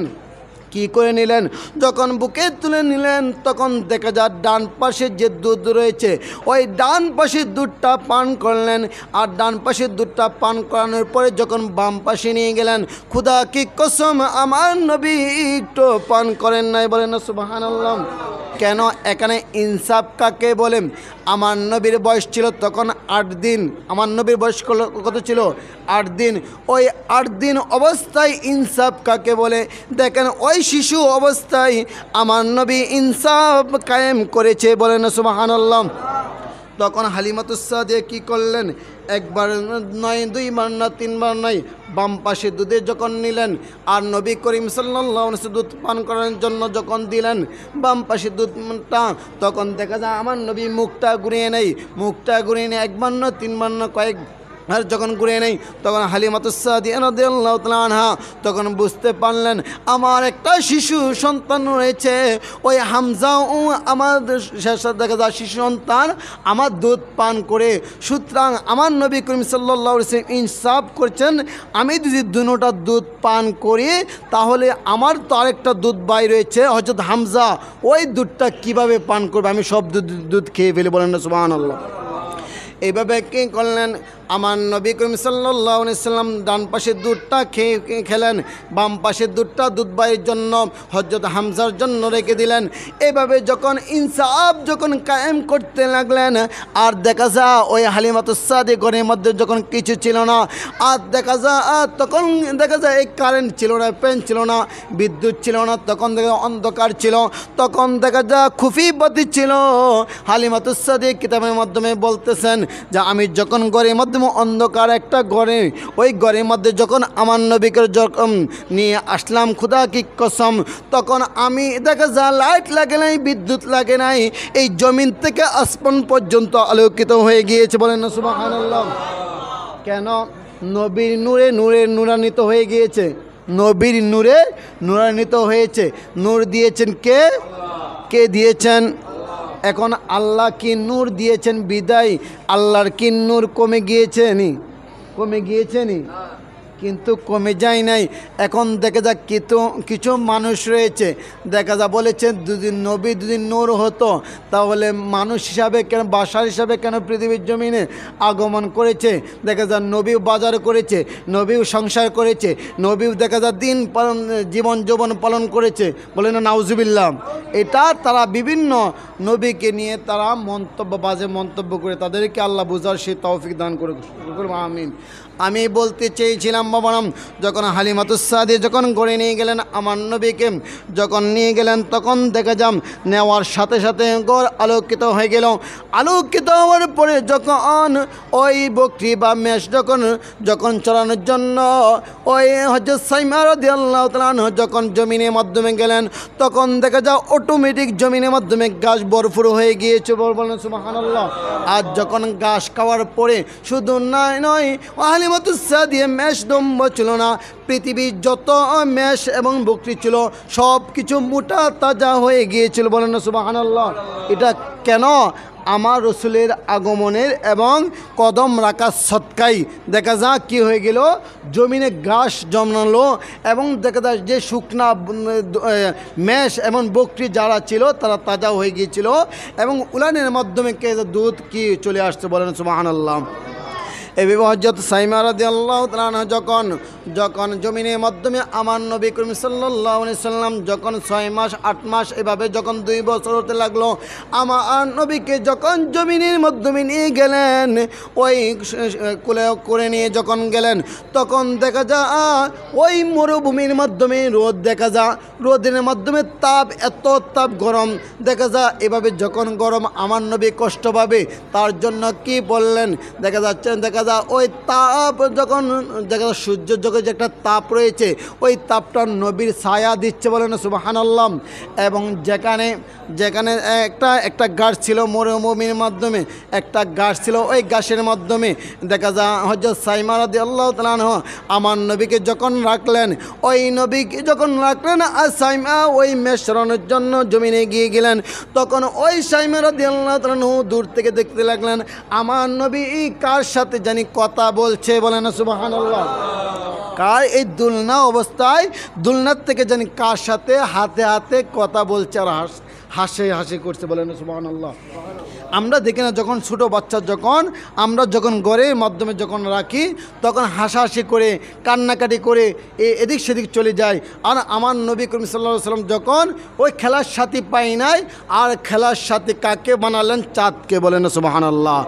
কি করে নিলেন, যখন বুকে তুলে নিলেন, তখন দেখা যায় ডান পাশে যে দুধ রয়েছে, ওই ডান পাশের দুধটা পান করলেন, আর ডান পাশের দুধটা পান করানোর পরে যখন বাম পাশে নিয়ে গেলেন, খুদা কি কসম আমার নবী একটু পান করেন নাই, বলেন না সুবহানাল্লাহ। কেন? এখানে ইনসাফ কাকে বলেন? আমার নবীর বয়স ছিল তখন 8 দিন। আমার নবীর বয়স কত ছিল? 8 দিন। ওই 8 দিন অবস্থায় ইনসাফ কাকে বলে? দেখেন, ওই শিশু অবস্থায় আমার নবী ইনসাফ কায়েম করেছে, বলেন সুবহানাল্লাহ। তখন হালিমাতুস সাদিয়া কী করলেন, একবার নয়, দুইবার না, তিনবার নয়, বাম পাশে দুধে যখন নিলেন, আর নবী করিম সাল্লাল্লাহু আলাইহি দুধ পান করার জন্য যখন দিলেন বাম পাশে দুধটা, তখন দেখা যায় আমার নবী মুখটা ঘুরিয়ে নেই, একবার না, তিনবার না, আর যখন ঘুরে নেই তখন হালিমাতুস সাদিয়া রাদিয়াল্লাহু তাআলা আনহা তখন বুঝতে পারলেন আমার একটা শিশু সন্তান রয়েছে, ওই হামজাও আমার শেষে দেখা যায় শিশু সন্তান আমার দুধ পান করে, সুতরাং আমার নবী করিম সাল্লাল্লাহু আলাইহি ওয়াসাল্লাম ইনসাফ করছেন আমি যদি দুটোটা দুধ পান করি তাহলে আমার তো আরেকটা দুধ বাই রয়েছে হযরত হামজা, ওই দুধটা কিভাবে পান করবে, আমি সব দুধ খেয়ে ফেলি, বলেন না সুবহানাল্লাহ। এইভাবে কী করলেন আমার নবী করিম সাল্লাল্লাহু আলাইহি সাল্লাম ডান পাশের দুধটা খেলেন, বাম পাশের দুধটা দুধ বাইয়ের জন্য হযরত হামজার জন্য রেখে দিলেন। এভাবে যখন ইনসাফ যখন কায়েম করতে লাগলেন আর দেখা যায় ওই হালিমাতুস সাদিয়া ঘরের মধ্যে যখন কিছু ছিল না, আর দেখা যায় তখন দেখা যায় এই কারেন্ট ছিল না, ফ্যান ছিল না, বিদ্যুৎ ছিল না, তখন দেখা অন্ধকার ছিল, তখন দেখা যায় খুফি বাতি ছিল। হালিমাতুস সাদিয়া কিতাবের মাধ্যমে বলতেছেন যে আমি যখন ঘরের মধ্যে অন্ধকার একটা ঘরে, ওই ঘরের মধ্যে যখন আমার নবীকে যখন নিয়ে আসলাম খুদা কি কসম, তখন আমি দেখা যায় লাইট লাগে নাই, বিদ্যুৎ লাগে নাই, এই জমিন থেকে আসমান পর্যন্ত আলোকিত হয়ে গিয়েছে, বলেন না সুবহানাল্লাহ। কেন? নবীর নূরে নূরান্বিত হয়ে গিয়েছে, নবীর নূরে নূরান্বিত হয়েছে। নূর দিয়েছেন কে? কে দিয়েছেন? এখন আল্লাহ কি নূর দিয়েছেন বিদায় আল্লাহর কি নূর কমে গিয়েছে নি? কমে গিয়েছে নি? কিন্তু কমে যায় নাই। এখন দেখা যাক কিছু মানুষ রয়েছে দেখা যা বলেছেন দুদিন নবী দুদিন নূর হতো তাহলে মানুষ হিসাবে কেন, বাসার হিসাবে কেন পৃথিবীর জমিনে আগমন করেছে? দেখা যায় নবীও বাজার করেছে, নবীও সংসার করেছে, নবীও দেখা যায় দিন পালন জীবন যৌবন পালন করেছে, বলে না নাউজুবিল্লাহ। এটা তারা বিভিন্ন নবীকে নিয়ে তারা বাজে মন্তব্য করে, তাদেরকে আল্লাহ বুঝার সে তৌফিক দান করে, আমিন। আমি বলতে চেয়েছিলাম বাবারাম, যখন হালিমাতুস সাদিয়া যখন গড়ে নিয়ে গেলেন আমার নবীকে, যখন নিয়ে গেলেন তখন দেখা যাম নেওয়ার সাথে সাথে গড় আলোকিত হয়ে গেল। আলোকিত হওয়ার পরে যখন ওই বকরি বা মেষ যখন চড়ানোর জন্য ওই হযরত সাইমা রাদিয়াল্লাহু তাআলা আনহা যখন জমিনের মাধ্যমে গেলেন তখন দেখা যায় অটোমেটিক জমিনের মাধ্যমে ঘাস ভরপুর হয়ে গিয়েছে, বলেন সুবহানাল্লাহ। আর যখন ঘাস খাওয়ার পরে শুধু নয় হালিমাতুস সাদিয়া মেষ দম্ভ ছিল না, পৃথিবীর যত মেষ এবং বকরি ছিল সব কিছু মোটা তাজা হয়ে গিয়েছিল, বলেন না সুবহানাল্লাহ। এটা কেন? আমার রসুলের আগমনের এবং কদম রাখার সৎকাই দেখা যায় কী হয়ে গেল, জমিনে ঘাস জন্মালো এবং দেখা যায় যে শুকনা মেষ এবং বকরি যারা ছিল তারা তাজা হয়ে গিয়েছিল এবং উলানের মাধ্যমে দুধ কি চলে আসছে, বলেন সুবহানাল্লাহ। এভাবে হযরত সাইমা রাদিয়াল্লাহু তাআলা আনহা যখন জমিনের মাধ্যমে আমার নবী করিম সাল্লাল্লাহু আলাইহি সাল্লাম যখন 6 মাস 8 মাস এভাবে যখন 2 বছর হতে লাগলো, আমার নবীকে যখন জমিনের মাধ্যমে নিয়ে গেলেন ওই কোলে করে নিয়ে যখন গেলেন তখন দেখা যায় ওই মরুভূমির মাধ্যমে রোদ দেখা যায়, রোদের মাধ্যমে তাপ, এত তাপ গরম দেখা যায়। এভাবে যখন গরম আমার নবী কষ্ট পাবে তার জন্য কি বললেন দেখা যাচ্ছে, দেখা ওই তাপ যখন দেখা যায় সূর্যের যখন যে একটা তাপ রয়েছে ওই তাপটা নবীর ছায়া দিচ্ছে, বলে না সুবহানাল্লাহ। এবং যেখানে একটা গাছ ছিল মরুভূমির মাধ্যমে একটা গাছ ছিল, ওই গাছের মাধ্যমে দেখা যায় হযরত সাইমা রাদিয়াল্লাহু তাআলা আনহা আমার নবীকে যখন রাখলেন, ওই নবীকে যখন রাখলেন আর সাইমা ওই মেষ চড়ানোর জন্য জমিনে গিয়ে গেলেন, তখন ওই সাইমা রাদিয়াল্লাহু তাআলা আনহা দূর থেকে দেখতে লাগলেন আমার নবী কার সাথে জানি কথা বলছে, বলে না সুবহানাল্লাহ। কার? এই দুলনা অবস্থায় দুলনার থেকে জানি কার সাথে হাতে হাতে কথা বলছে আর হাসি করছে, বলে না সুবহানাল্লাহ। আমরা দেখি না যখন ছোটো বাচ্চা আমরা যখন ঘরের মাধ্যমে যখন রাখি তখন হাসাহাসি করে কান্নাকাটি করে এদিক সেদিক চলে যায়। আর আমার নবী করিম সাল্লাল্লাহু আলাইহি ওয়াসাল্লাম যখন ওই খেলার সাথী পাই নাই, আর খেলার সাথী কাকে বানালেন? চাঁদকে, বলেন না সুবহানাল্লাহ।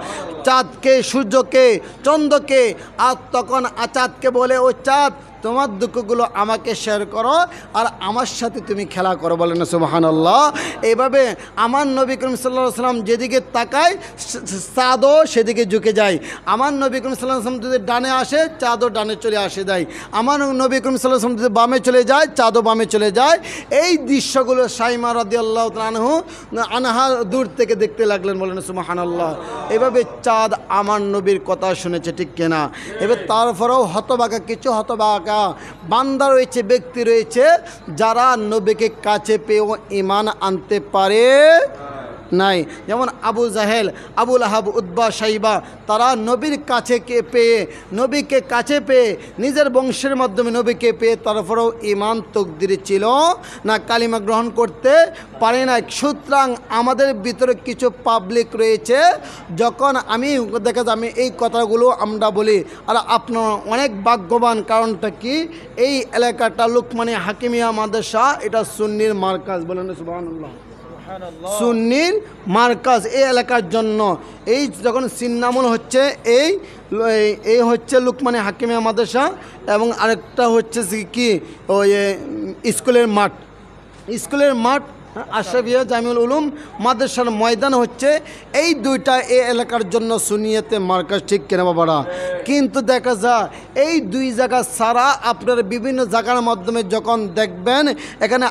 চাঁদকে, সূর্যকে, চন্দ্রকে। আর তখন চাঁদকে বলে ও চাঁদ তোমার দুঃখগুলো আমাকে শেয়ার করো আর আমার সাথে তুমি খেলা করো, বলেন না সুবহানাল্লাহ। এইভাবে আমার নবী করিম সাল্লাল্লাহু আলাইহি ওয়াসাল্লাম যেদিকে তাকায় চাঁদও সেদিকে ঝুঁকে যায়। আমার নবী করিম সাল্লাল্লাহু আলাইহি ওয়াসাল্লাম যদি ডানে আসে চাঁদও ডানে চলে আসে যায়। আমার নবী করিম সাল্লাল্লাহু আলাইহি ওয়াসাল্লাম যদি বামে চলে যায় চাঁদও বামে চলে যায়। এই দৃশ্যগুলো সাইমা রাদিয়াল্লাহু তাআলা আনহা দূর থেকে দেখতে লাগলেন, বলেন সুবহানাল্লাহ। এইভাবে চাঁদ জাদ আমার নবীর কথা শুনেছে, ঠিক কিনা? এবার তারপরেও হতভাগা কিছু হতভাগা বান্দা রয়েছে, ব্যক্তি রয়েছে যারা নবীকে কাছে পেয়েও ঈমান আনতে পারে নাই। যেমন আবু জাহেল, আবু লাহাব, উতবা, সাইবা, তারা নবীর কাছে নবীকে কাছে পেয়ে নিজের বংশের মাধ্যমে নবীকে পেয়ে তারপরেও ঈমান তকদিরে ছিল না, কালিমা গ্রহণ করতে পারে না। সুতরাং আমাদের ভিতরে কিছু পাবলিক রয়েছে, যখন দেখা যায় আমি এই কথাগুলো আমরা বলি, আর আপনারা অনেক ভাগ্যবান। কারণটা কি? এই এলাকাটা লোকমানিয়া হাকিমিয়া মাদ্রাসা, এটা সুন্নির মার্কাজ, বলেন সুবহানাল্লাহ, সুন্নির মার্কাজ। এই এলাকার জন্য এই যখন সিন্নামুল হচ্ছে এই হচ্ছে লোকমানিয়া হাকিমিয়া মাদ্রাসা, এবং আরেকটা হচ্ছে কি ওই স্কুলের মাঠ আশরাফিয়া জামিউল উলুম মাদ্রাসার ময়দান হচ্ছে, এই দুইটা এই এলাকার জন্য সুন্নিয়াতে মার্কাজ, ঠিক কিনা বাবারা? কিন্তু দেখা যায় এই দুই জায়গা ছাড়া আপনার বিভিন্ন জায়গার মাধ্যমে যখন দেখবেন এখানে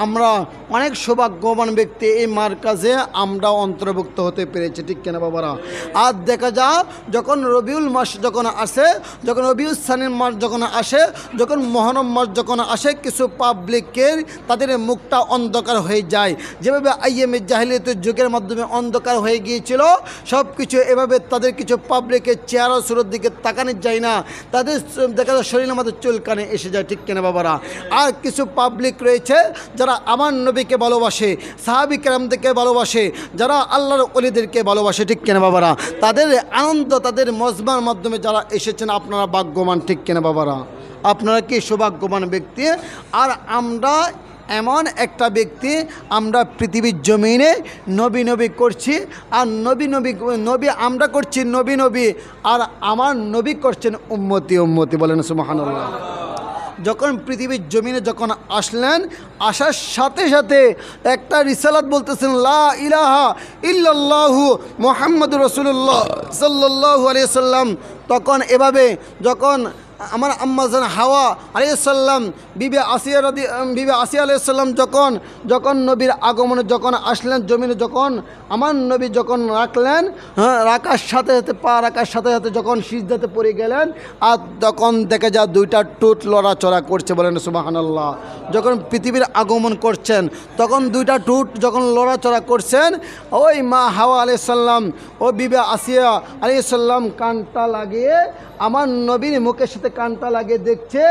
আমরা অনেক সৌভাগ্যবান ব্যক্তি এই মার্কাজে আমরা অন্তর্ভুক্ত হতে পেরেছি, ঠিক কিনা বাবারা? আর দেখা যায় যখন রবিউল মাস যখন আসে, যখন রবিউল সানির মাস যখন আসে, যখন মহরম মাস যখন আসে, কিছু পাবলিকের তাদের মুখটা অন্ধকার হয়ে যায়, যেভাবে আইএমএ জাহিলিয়াতের যুগের মাধ্যমে অন্ধকার হয়ে গিয়েছিল সব কিছু, এভাবে তাদের কিছু পাবলিকের চেহারা সুরের দিকে তাকানো যায় না, তাদের দেখা যায় শরীরের মধ্যে চুলকানে এসে যায়, ঠিক কিনা বাবারা? আর কিছু পাবলিক রয়েছে যারা আমার নবীকে ভালোবাসে, সাহাবী কেরামদেরকে ভালোবাসে, যারা আল্লাহর ওলিদেরকে ভালোবাসে, ঠিক কিনা বাবারা? তাদের আনন্দ, তাদের মজমার মাধ্যমে যারা এসেছেন, আপনারা ভাগ্যবান, ঠিক কিনা বাবারা? আপনারা কি সৌভাগ্যবান ব্যক্তি? আর আমরা এমন একটা ব্যক্তি, আমরা পৃথিবীর জমিনে নবী করছি, আর নবী আমরা করছি নবী, আর আমার নবী করছেন উম্মতি, বলেন সুবহানাল্লাহ। যখন পৃথিবীর জমিনে যখন আসলেন, আসার সাথে সাথে একটা রিসালাত বলতেছেন, লা ইলাহা ইল্লাল্লাহু মুহাম্মাদুর রাসূলুল্লাহ সাল্লাল্লাহু আলাইহি সাল্লাম। তখন এভাবে যখন আমার আম্মাজান হাওয়া আলাইহিস সালাম, বিবি আসিয়া আলাইহিস সালাম যখন নবীর আগমনে যখন আসলেন জমিনে, যখন আমার নবী যখন রাখার সাথে সাথে পা রাখার সাথে সাথে যখন সিজদাতে পড়ে গেলেন, আর তখন দেখা যায় দুইটা টুট লড়াচড়া করছে, বলেন সুবহানাল্লাহ। যখন পৃথিবীর আগমন করছেন তখন দুইটা টুট যখন লড়াচড়া করছেন, ওই মা হাওয়া আলাইহিস সালাম ও বিবি আসিয়া আলাইহিস সালাম কানটা লাগিয়ে আমার নবীর মুখের সাথে কানটা লাগিয়ে দেখছে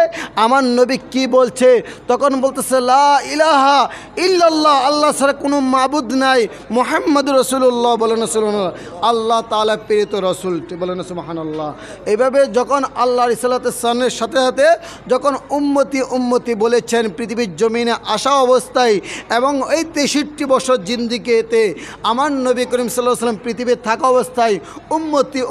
আমার নবী কি বলছে। তখন বলতেছে, লা ইলাহা ইল্লাল্লাহ, আল্লাহ ছাড়া কোনো মাবুদ নাই, মুহাম্মাদুর রাসূলুল্লাহ, বলেন রাসূলুল্লাহ, আল্লাহ তাআলা প্রেরিত রাসূল, বলেন সুবহানাল্লাহ। এইভাবে যখন আল্লাহ রিসালাতের সাথে সাথে যখন উম্মতি বলেছেন পৃথিবীর জমিনে আসা অবস্থায়, এবং এই 63 বছর জিন্দিগিতে আমার নবী করিম সাল্লাল্লাহু আলাইহি ওয়াসাল্লাম পৃথিবীতে থাকা অবস্থায়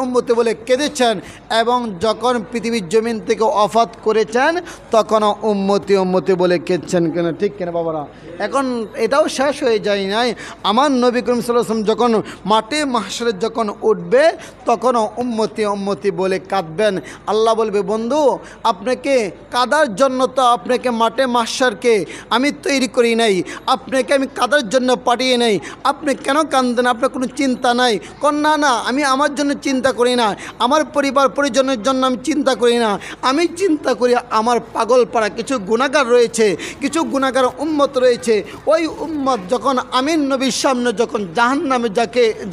উম্মতি বলে কেঁদেছেন, এবং যখন পৃথিবীর জমিন থেকে ওফাত করেছেন তখনও উম্মতি বলে কেঁদছেন, কেন, ঠিক কেন বাবারা? এখন এটাও শেষ হয়ে যায় নাই, আমার নবী করিম সাল্লাল্লাহু আলাইহি ওয়াসাল্লাম যখন মাঠে মাহশরে যখন উঠবে তখনও উম্মতি বলে কাঁদবেন। আল্লাহ বলবে, বন্ধু আপনাকে কাদার জন্য তো আপনাকে মাঠে মাহশরকে আমি তৈরি করি নাই, আপনাকে আমি কাদার জন্য পাঠিয়ে নাই, আপনি কেন কাঁদেন? আপনার কোনো চিন্তা নাই? না, আমি আমার জন্য চিন্তা করি না, আমার পরিজনের জন্য আমি চিন্তা করি না, আমি চিন্তা করি আমার পাগলপাড়া কিছু গুনাহগার রয়েছে, কিছু গুনাহগার উম্মত রয়েছে, ওই উম্মত যখন আমিন নবীর সামনে যখন জাহান্নামে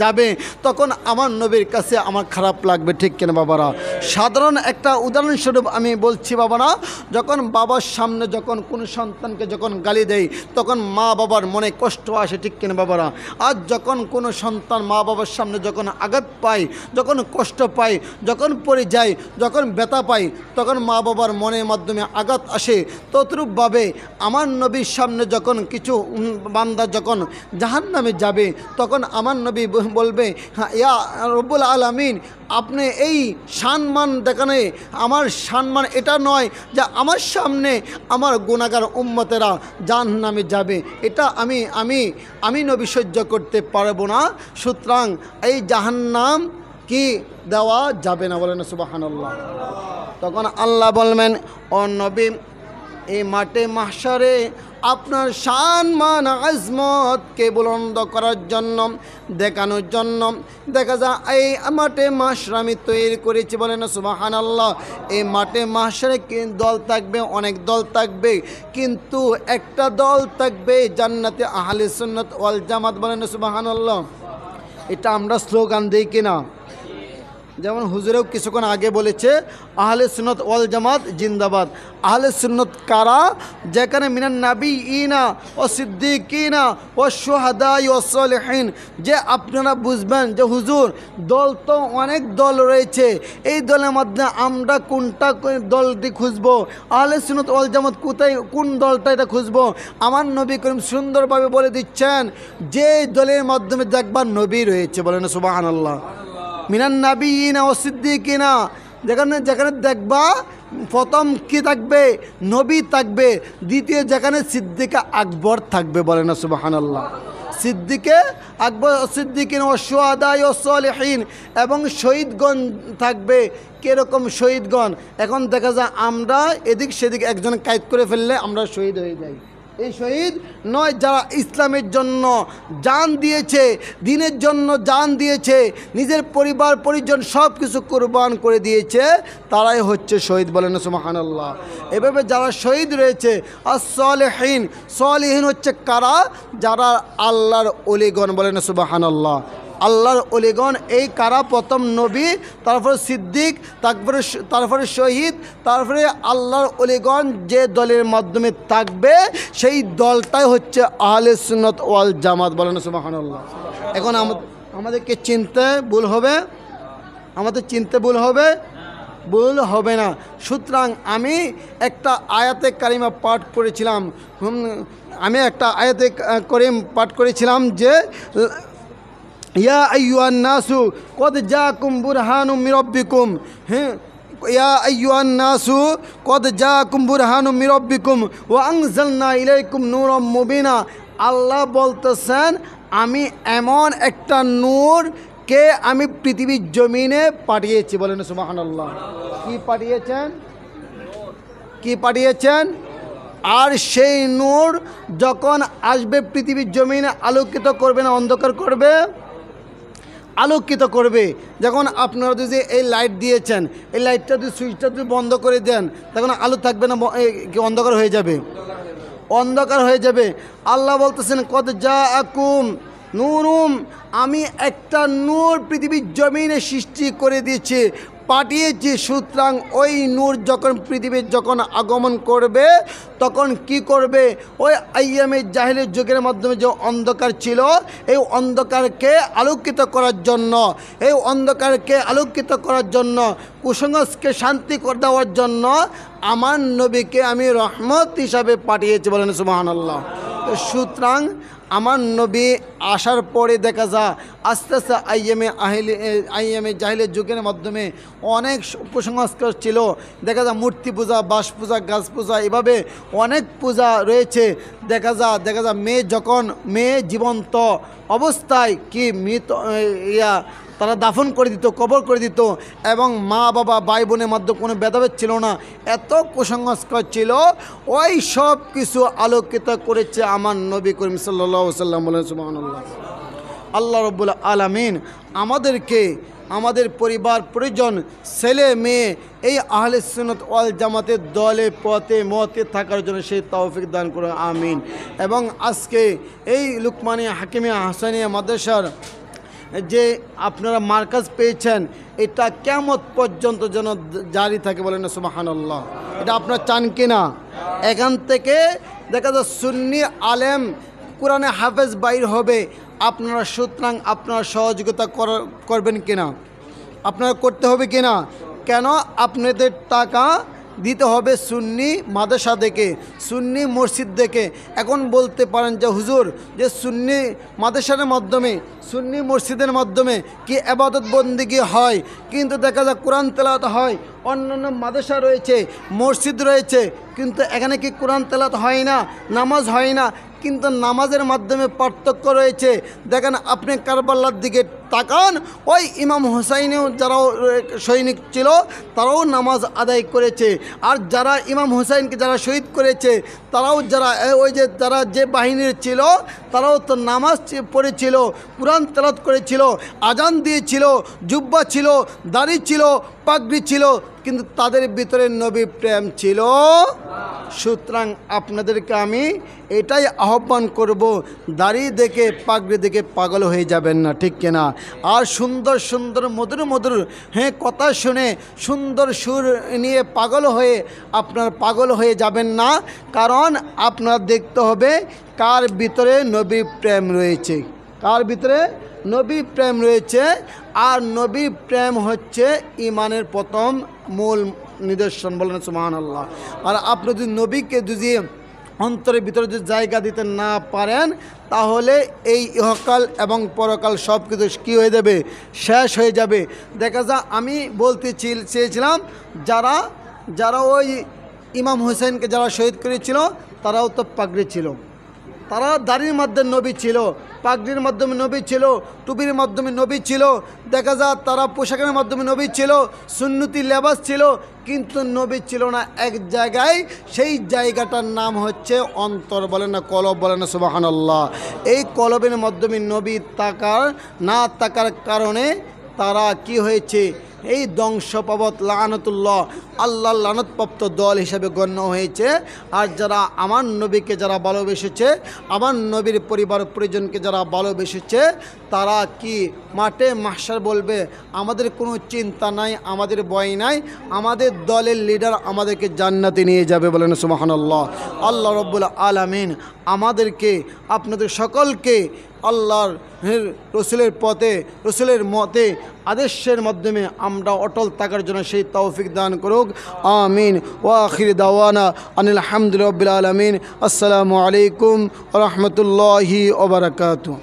যাবে তখন আমার নবীর কাছে আমার খারাপ লাগবে, ঠিক কিনা বাবারা? সাধারণ একটা উদাহরণস্বরূপ আমি বলছি বাবারা, যখন বাবার সামনে যখন কোনো সন্তানকে যখন গালি দেয় তখন মা বাবার মনে কষ্ট আসে, ঠিক কিনা বাবারা? আর যখন কোনো সন্তান মা বাবার সামনে যখন আঘাত পায়, যখন কষ্ট পায়, যখন পড়ে যায়, যখন ব্যথা পায়, তখন মা বাবার মনের মাধ্যমে আঘাত আসে। তদ্রূপভাবে আমার নবীর সামনে যখন কিছু বান্দা যখন জাহান্নামে যাবে তখন আমার নবী বলবে, হ্যাঁ ইয়া রব্বুল আলামিন, আপনি এই সম্মান দেখানে আমার সম্মান এটা নয় যে আমার সামনে আমার গুনাহগার উম্মতেরা জাহান্নামে যাবে, এটা আমি নবী সহ্য করতে পারবো না, সুতরাং এই জাহান্নাম কি দেওয়া যাবে না, বলেন সুবহানাল্লাহ। তখন আল্লাহ বলবেন, ও নবী, এই মাঠে মাহশারে আপনার শান মান আজমতকে বুলন্দ করার জন্য, দেখানোর জন্য দেখা যায় এই মাঠে মাশরা আমি তৈরি করেছি, বলেন সুবহানাল্লাহ। এই মাঠে মাশরে দল থাকবে, অনেক দল থাকবে, কিন্তু একটা দল থাকবে জান্নাতে আহলে সুন্নাত ওয়াল জামাত, বলেন সুবহানাল্লাহ। এটা আমরা স্লোগান দিই কিনা? যেমন হুজুরেও কিছুক্ষণ আগে বলেছে আহলে সুন্নাত ওয়াল জামাত জিন্দাবাদ। আহলে সুন্নাত কারা? যেখানে মিনান নাবিয়িনা ও সিদ্দিকিনা ও শুহাদা ও সালেহিন। যে আপনারা বুঝবেন যে হুজুর দল তো অনেক দল রয়েছে, এই দলের মধ্যে আমরা কোনটা দলটি খুঁজবো? আহলে সুন্নাত ওয়াল জামাত কোথায়, কোন দলটা এটা খুঁজবো? আমার নবী করিম সুন্দরভাবে বলে দিচ্ছেন যে দলের মাধ্যমে দেখবার নবী রয়েছে, বলেন সুবহানাল্লাহ। মিনান নাবিয়িনা ও সিদ্দিকিনা, যেখানে যেখানে দেখবা প্রথম কি থাকবে? নবী থাকবে। দ্বিতীয় যেখানে সিদ্দিকে আকবর থাকবে, বলে না সুবহানাল্লাহ। সিদ্দিকে আকবর, সিদ্দিকিন ও শুহাদা ও সালেহিন, এবং শহীদগণ থাকবে। কীরকম শহীদগণ? এখন দেখা যায় আমরা এদিক সেদিক একজন কায়েদ করে ফেললে আমরা শহীদ হয়ে যাই। এই শহীদ নয়, যারা ইসলামের জন্য জান দিয়েছে, দ্বীনের জন্য জান দিয়েছে, নিজের পরিবার পরিজন সব কিছু কুরবান করে দিয়েছে, তারাই হচ্ছে শহীদ, বলেন সুবহানাল্লাহ। এভাবে যারা শহীদ রয়েছে as-সালেহিন, সালেহিন হচ্ছে কারা? যারা আল্লাহর ওলিগণ, বলেন সুবহানাল্লাহ। আল্লাহর ওলিগণ এই কারা? প্রথম নবী, তারপরে সিদ্দিক, তারপরে শহীদ, তারপরে আল্লাহর ওলিগণ যে দলের মাধ্যমে থাকবে সেই দলটাই হচ্ছে আহলে সুন্নাত ওয়াল জামাত, বলেন সুবহানাল্লাহ। এখন আমাদেরকে চিনতে ভুল হবে, আমাদের চিনতে ভুল হবে, ভুল হবে না। সুতরাং আমি একটা আয়াতে কারিমা পাঠ করেছিলাম, আমি একটা আয়াতে কারিম পাঠ করেছিলাম যে ইয়া আইয়ুহান নাসু কদ জাআকুম বুরহানুম মির রাব্বিকুম। হ্যাঁ, ইয়া আইয়ুহান নাসু কদ জাআকুম বুরহানুম মির রাব্বিকুম ওয়া আনজালনা ইলাইকুম নূরাম মুবিনা। আল্লাহ বলতেছেন আমি এমন একটা নূরকে আমি পৃথিবীর জমিনে পাঠিয়েছি, বলেন সুবহানাল্লাহ। কি পাঠিয়েছেন? কি পাঠিয়েছেন? আর সেই নূর যখন আসবে পৃথিবীর জমিনে আলোকিত করবে না অন্ধকার করবে? আলোকিত করবে। যখন আপনারা যদি এই লাইট দিয়েছেন, এই লাইটটা যদি সুইচটা যদি বন্ধ করে দেন, তখন আলো থাকবে না, অন্ধকার হয়ে যাবে, অন্ধকার হয়ে যাবে। আল্লাহ বলতেছেন কদ জাআকুম নূরুম, আমি একটা নূর পৃথিবীর জমিনে সৃষ্টি করে দিয়েছি, পাঠিয়েছি। সুতরাং ওই নূর যখন পৃথিবীর যখন আগমন করবে তখন কি করবে? ওই আইয়ামে জাহিলের যুগের মাধ্যমে যে অন্ধকার ছিল, এই অন্ধকারকে আলোকিত করার জন্য, এই অন্ধকারকে আলোকিত করার জন্য, কুসংস্কারকে শান্তি করে দেওয়ার জন্য আমার নবীকে আমি রহমত হিসাবে পাঠিয়েছি, বলেন সুবহানাল্লাহ। সুতরাং আমার নবী আসার পরে দেখা যায় আস্তে আস্তে আইয়ামে জাহিলের যুগের মাধ্যমে অনেক কুসংস্কার ছিল। দেখা যায় মূর্তি পূজা, বাঁশ পূজা, গাছ পূজা, এভাবে অনেক পূজা রয়েছে। দেখা যায় মেয়ে জীবন্ত অবস্থায় কি মৃত তারা দাফন করে দিত, কবর করে দিত, এবং মা বাবা ভাই বোনের মধ্যে কোনো ভেদাভেদ ছিল না। এত কুসংস্কার ছিল, ওই সব কিছু আলোকিত করেছে আমার নবী করিম সাল্লাল্লাহু আলাইহি ওয়াসাল্লাম, বলেন সুবহানাল্লাহ। আল্লাহ রাব্বুল আলামিন আমাদেরকে, আমাদের পরিবার পরিজন, ছেলে মেয়ে এই আহলে সুন্নাত ওয়াল জামাতের দলে পথে মতে থাকার জন্য সেই তৌফিক দান করুন, আমিন। এবং আজকে এই লুকমানিয়া হাকিমিয়া হাসানিয়া মাদ্রাসার যে আপনারা মার্কাজ পেয়েছেন, এটা কিয়ামত পর্যন্ত যেন জারি থাকে, বলেন না সুবহানাল্লাহ। এটা আপনারা চান কিনা? এখান থেকে দেখা যায় সুন্নি আলেম, কোরআনে হাফেজ বাইর হবে, আপনারা সুতরাং আপনারা সহযোগিতা করবেন কিনা? আপনারা করতে হবে কিনা? কেন? আপনাদের টাকা দিতে হবে সুন্নি মাদ্রাসা দেখে, সুন্নি মসজিদ দেখে। এখন বলতে পারেন যে হুজুর, যে সুন্নি মাদ্রাসার মাধ্যমে, সুন্নি মসজিদের মাধ্যমে কি ইবাদত বন্দেগী হয়, কিন্তু দেখা যায় কোরআন তেলাওয়াত হয়, অন্যান্য মাদ্রাসা রয়েছে, মসজিদ রয়েছে, কিন্তু এখানে কি কোরআন তেলাওয়াত হয় না, নামাজ হয় না? কিন্তু নামাজের মাধ্যমে পার্থক্য রয়েছে। দেখেন আপনি কারবালার দিকে তাকান, ওই ইমাম হুসাইনেও যারা সৈনিক ছিল তারাও নামাজ আদায় করেছে, আর যারা ইমাম হুসাইনকে যারা শহীদ করেছে তারাও যারা ওই যে যারা যে বাহিনীর ছিল তারাও তো নামাজ পড়েছিল, কুরআন তেলাওয়াত করেছিল, আজান দিয়েছিল, জুব্বা ছিল, দাড়ি ছিল, পাগড়ি ছিল, কিন্তু তাদের ভিতরে নবী প্রেম ছিল। সুতরাং আপনাদেরকে আমি এটাই আহ্বান করব, দাড়ি দেখে পাগড়ি দেখে পাগল হয়ে যাবেন না, ঠিক কিনা? আর সুন্দর সুন্দর মধুর মধুর কথা শুনে সুন্দর সুর নিয়ে পাগল হয়ে যাবেন না। কারণ আপনার দেখতে হবে কার ভিতরে নবী প্রেম রয়েছে, কার ভিতরে নবী প্রেম রয়েছে। আর নবী প্রেম হচ্ছে ইমানের প্রথম মূল নিদর্শন, বলেন সুবহানাল্লাহ। আর আপনি যদি নবীকে যদি অন্তরের ভিতরে যদি জায়গা দিতে না পারেন, তাহলে এই ইহকাল এবং পরকাল সব কিছু কী হয়ে যাবে, শেষ হয়ে যাবে। দেখা যায় আমি বলতে চেয়েছিলাম যারা ওই ইমাম হুসাইনকে যারা শহীদ করেছিল তারাও তো পাগড়ি ছিল, তারা দাড়ির মাধ্যমে নবী ছিল, পাগড়ির মাধ্যমে নবী ছিল, টুপির মাধ্যমে নবী ছিল, দেখা যায় তারা পোশাকের মাধ্যমে নবী ছিল, সুন্নতি লেবাস ছিল, কিন্তু নবী ছিল না এক জায়গায়। সেই জায়গাটার নাম হচ্ছে অন্তর, বলেন না কলব, বলেন না সুবহানাল্লাহ। এই কলবের মাধ্যমে নবী না থাকার কারণে তারা কি হয়েছে, এই ধ্বংসপ্রবত লানতুল্লাহ, আল্লাহর লানতপ্রাপ্ত দল হিসেবে গণ্য হয়েছে। আর যারা আমার নবীকে যারা ভালোবেসেছে, আমার নবীর পরিবার পরিজনকে যারা ভালোবেসেছে, তারা কি মাঠে মাহশার বলবে আমাদের কোনো চিন্তা নাই, আমাদের ভয় নাই, আমাদের দলের লিডার আমাদেরকে জান্নাতে নিয়ে যাবে, বলেন সুবহানাল্লাহ। আল্লাহ রাব্বুল আলামিন আমাদেরকে আপনাদের সকলকে আল্লাহর রসুলের পথে, রসুলের মতে, আদেশের মাধ্যমে আমরা অটল থাকার জন্য সেই তৌফিক দান করুক। আমিন। ওয়া আখির দাওয়ানা আনিল হামদুলিল্লাহি রাব্বিল আলামিন। আসসালামু আলাইকুম ওয়া রাহমাতুল্লাহি ওয়া বারাকাতুহু।